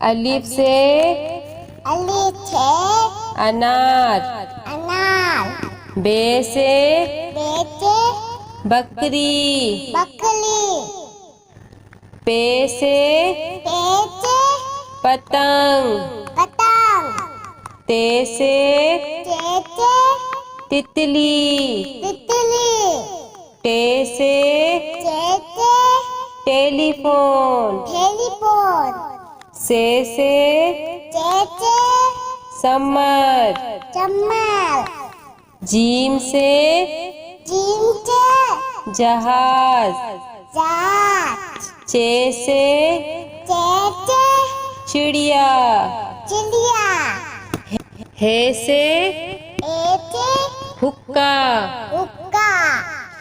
अलिफ से अनार। बे से बकरी। पे से पतंग। ते से तितली। टे से टेलीफोन। से समर। जीम से जहाज। चे से चिड़िया। हे से हुक्का।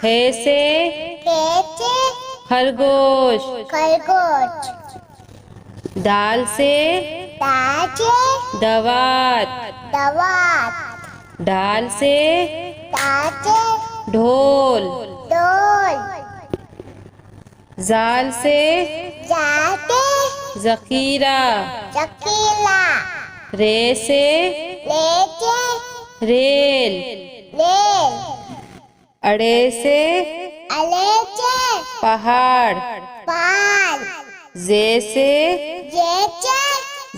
हे से खरगोश। दाल से दवात। डाल से ढोल। जाल से जखीरा। रे से रेल। अड़े से पहाड़। जे से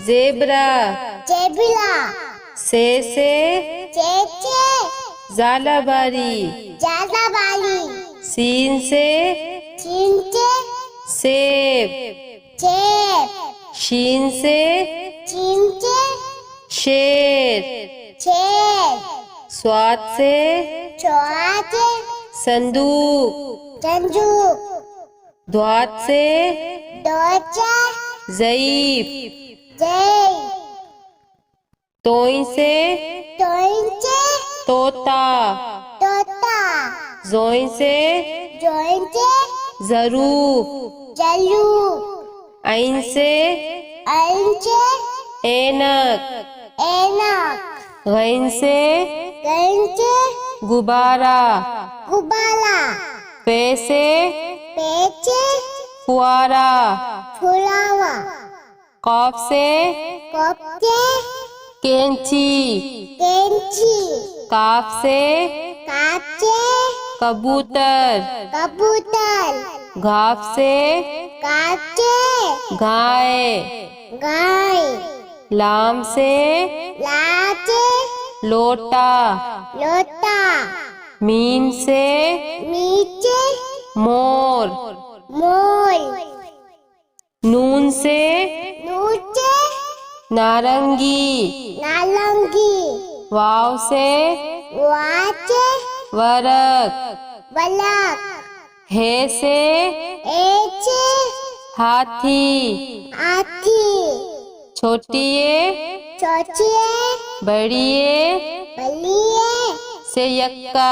जेबरा। से जालाबारी। सीन से सेब। शीन से शेर। स्वाद से संदूक। द्वात से ज़ईफ। तोई से तोता। जोई से ज़रूफ। ऐन से ऐनक। गैन से गुब्बारा। पे से फुआरा। कॉफ से कैंची। काफ से कबूतर। घाफ से गाय। लाम से लोटा। मीम से मोर। नून से नारंगी। वाव से वरक। हे से हाथी। छोटिए बड़िए से यक्का।